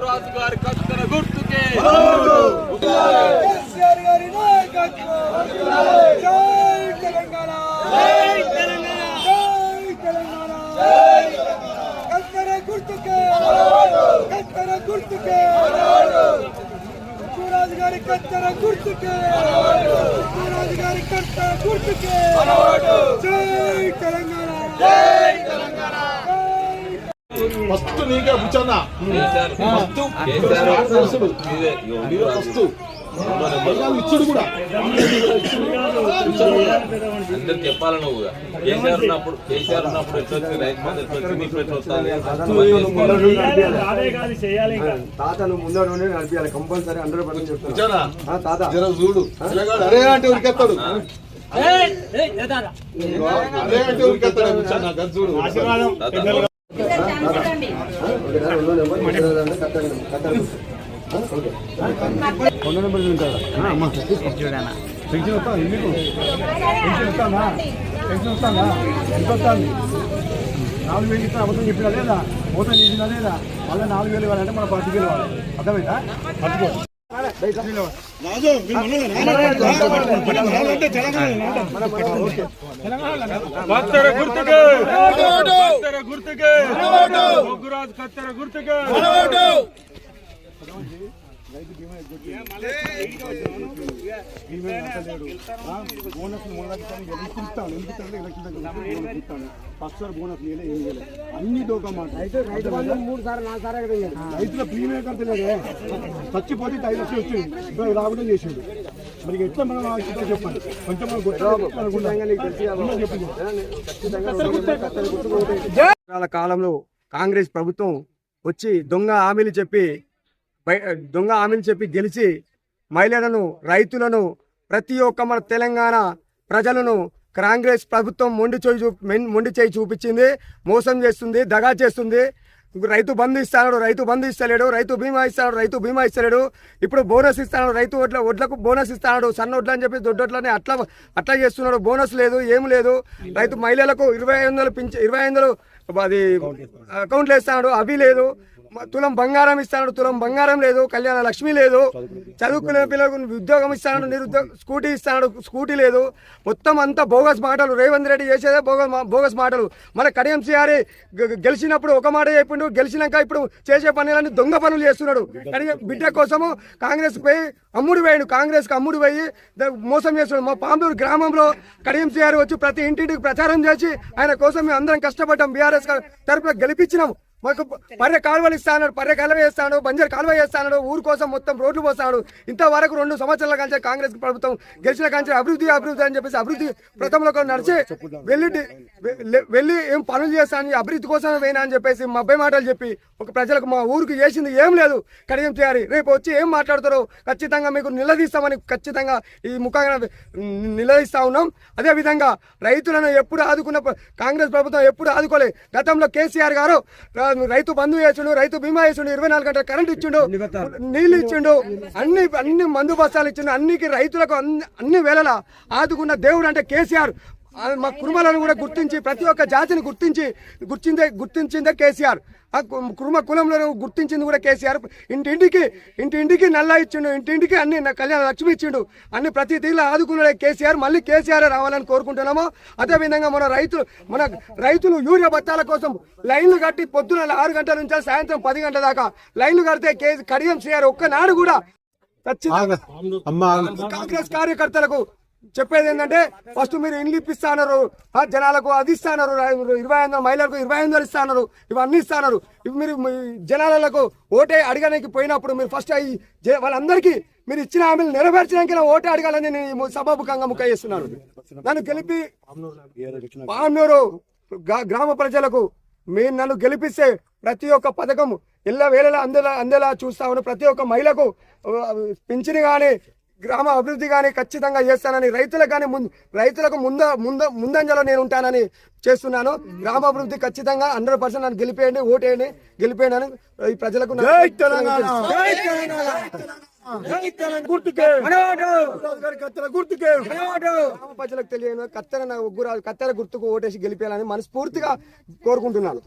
రాజు గారి కత్తెర గుర్తుకే కేసీఆర్ గారి నాయకత్వం. జై తెలంగాణ, జై తెలంగాణ, జై తెలంగాణ, జై కత్తెర గుర్తుకే, కత్తెర గుర్తుకే, రాజు గారి కత్తెర గుర్తుకే, రాజు గారి కత్తెర గుర్తుకే, జై తెలంగాణ, జై తెలంగాణ. ఫస్ట్ నీకే కూర్చోన్నా ఇచ్చుడు కూడా అందరు చెప్పాలి. నువ్వు కేసీఆర్ ఉన్నప్పుడు ఎట్లా వచ్చింది, రైతు మంది ఎట్లా వచ్చింది, మీకు ఎట్లా వస్తుంది. తాత నువ్వు ముందు నడిపించాలి కంపల్సరీ 100% చెప్తాను. తాత చూడు అరే అంటే ఉరికెత్తాడు, అరే అంటే ఉరికెత్తాడు కూర్చోన్నా చూడు. కొండ నెంబర్ ఉంటారా పెన్షన్ వస్తా ఎందుకు పెన్షన్ వస్తానా పెన్షన్ వస్తానా ఎంత వస్తుంది 4,000 ఇస్తా అబద్ధం చెప్పినా లేదా మోసం చేసినా లేదా మళ్ళీ 4,000 ఇవ్వాలంటే మన పార్టీకి ఇవ్వాలి. అర్థమైందా? పట్టుకో కత్తెర గుర్తుకే, కత్తెర గుర్తుకే, బొగ్గురాజు కత్తెర గుర్తుకే. బోనస్ అన్ని దోకమాట రైతుల ప్రీమియం కట్టలేదే చచ్చిపోతే 5 లక్షలు వచ్చింది ఇప్పుడు రావడం చేసిండు. మరి ఎట్లా మనం చెప్పండి కొంచెం కాలంలో కాంగ్రెస్ ప్రభుత్వం వచ్చి దొంగ హామీలు చెప్పి గెలిచి మహిళలను రైతులను ప్రతి ఒక్క మన తెలంగాణ ప్రజలను కాంగ్రెస్ ప్రభుత్వం మొండి చేయి చూపించింది, మోసం చేస్తుంది, దగా చేస్తుంది. రైతు బంధు ఇస్తాడు, రైతు బంధు ఇస్తలేడు, రైతు బీమా ఇస్తాడు, రైతు బీమా ఇస్తలేడు. ఇప్పుడు బోనస్ ఇస్తాడు, రైతు ఒడ్లకు బోనస్ ఇస్తాడు, సన్న ఒడ్లు అని చెప్పి దొడ్డొడ్లని అట్లా చేస్తున్నాడు. బోనస్ లేదు, ఏం లేదు. రైతు మహిళలకు 2,500 అది అకౌంట్లు వేస్తాడు, అవి లేదు. తులం బంగారం ఇస్తాడు, తులం బంగారం లేదు. కళ్యాణ లక్ష్మి లేదు. చదువుకునే పిల్లలకు ఉద్యోగం ఇస్తాడు, స్కూటీ ఇస్తాడు, స్కూటీ లేదు. మొత్తం అంతా బోగస్ మాటలు. రేవంత్ రెడ్డి చేసేదే బోగస్ మాటలు. మన కడియం సిఆర్ గెలిచినప్పుడు ఒక మాట చెప్పిండు, గెలిచినాక ఇప్పుడు చేసే పనులన్నీ దొంగ పనులు చేస్తున్నాడు. కానీ బిడ్డ కోసము కాంగ్రెస్ పోయి అమ్ముడు వేయండు, కాంగ్రెస్కి అమ్ముడు పోయి మోసం చేస్తున్నాడు. మా పాంబూరు గ్రామంలో కడియం సిఆర్ వచ్చి ప్రతి ఇంటింటికి ప్రచారం చేసి ఆయన కోసం మేము అందరం కష్టపడ్డాం. బీఆర్ఎస్ తరఫున గెలిపించినాము. మాకు పర్రె కాలువలు ఇస్తాడు, పర్రె కాలువ వేస్తాడు, బంజర్ కాలువ వేస్తాడు, ఊరు కోసం మొత్తం రోడ్లు పోస్తాడు. ఇంతవరకు 2 సంవత్సరాల కంటే కాంగ్రెస్ ప్రభుత్వం గెలిచిన కంటే అభివృద్ధి అని చెప్పేసి అభివృద్ధి ప్రథంలో నడిచి వెళ్ళి ఏం పనులు చేస్తాను, అభివృద్ధి కోసమే పోయినా అని చెప్పేసి మా అబ్బాయి మాటలు చెప్పి ఒక ప్రజలకు మా ఊరికి చేసింది ఏం లేదు. కడియం చేయాలి. రేపు వచ్చి ఏం మాట్లాడతారో ఖచ్చితంగా మీకు నిలదీస్తామని ఖచ్చితంగా ఈ ముఖంగా నిలదీస్తా ఉన్నాం. అదేవిధంగా రైతులను ఎప్పుడు ఆదుకున్న కాంగ్రెస్ ప్రభుత్వం ఎప్పుడు ఆదుకోలేదు. గతంలో కేసీఆర్ గారు రైతు బంధు చేసిండు, రైతు బీమా చేసిండు, 24 గంటల కరెంట్ ఇచ్చిండు, నీళ్లు ఇచ్చిండు, అన్ని మందు బస్తాలు ఇచ్చిండు. అన్నికి రైతులకు అన్ని వేళలా ఆదుకున్న దేవుడు అంటే కేసీఆర్. మా కుటుంబాలను కూడా గుర్తించి ప్రతి ఒక్క జాతిని గుర్తించిందే కేసీఆర్. ఆ కులంలో గుర్తించింది కూడా కేసీఆర్. ఇంటింటికి నల్లా ఇచ్చిండు, ఇంటింటికి అన్ని కళ్యాణ లక్ష్మి ఇచ్చిండు, అన్ని ప్రతి తీరులో ఆదుకున్నాడే కేసీఆర్. మళ్ళీ కేసీఆర్ రావాలని కోరుకుంటున్నాము. అదేవిధంగా మన రైతులు యూరియా బత్తాల కోసం లైన్లు కట్టి పొద్దున 6 గంటల నుంచి సాయంత్రం 10 గంటల దాకా లైన్లు కడితే కడియం సిఆర్ ఒక్కనాడు కూడా కాంగ్రెస్ కార్యకర్తలకు చెప్పేది ఏంటంటే ఫస్ట్ మీరు ఇండ్లు ఇప్పిస్తాన్నారు, జనాలకు అది ఇస్తాన్నారు, 2,500 మహిళలకు 2,500 ఇస్తాన్నారు, ఇవన్నీ ఇస్తాన్నారు. ఇవి మీరు జనాలకు ఓటే అడగడానికి పోయినప్పుడు మీరు ఫస్ట్ వాళ్ళందరికీ మీరు ఇచ్చిన హామీలు నెరవేర్చడానికి ఓటే అడగాలని నేను సభాముఖంగా ముఖ చేస్తున్నాను. నన్ను గెలిపి పామూరు గ్రామ ప్రజలకు మీరు నన్ను గెలిపిస్తే ప్రతి ఒక్క పథకం వేళలా అందేలా చూస్తామని, ప్రతి ఒక్క మహిళకు పింఛను కానీ గ్రామ అభివృద్ధి కానీ ఖచ్చితంగా చేస్తానని, రైతులకు ముందంజలో నేను ఉంటానని చేస్తున్నాను. గ్రామాభివృద్ధి ఖచ్చితంగా 100% నన్ను గెలిపేయండి, ఓటేయండి, గెలిపేయండి అని ఈ ప్రజలకు గుర్తుకే కత్తెర గుర్తుకే ప్రజలకు తెలియని కత్తెర గుర్తుకు ఓటేసి గెలిపేయాలని మనస్ఫూర్తిగా కోరుకుంటున్నాను.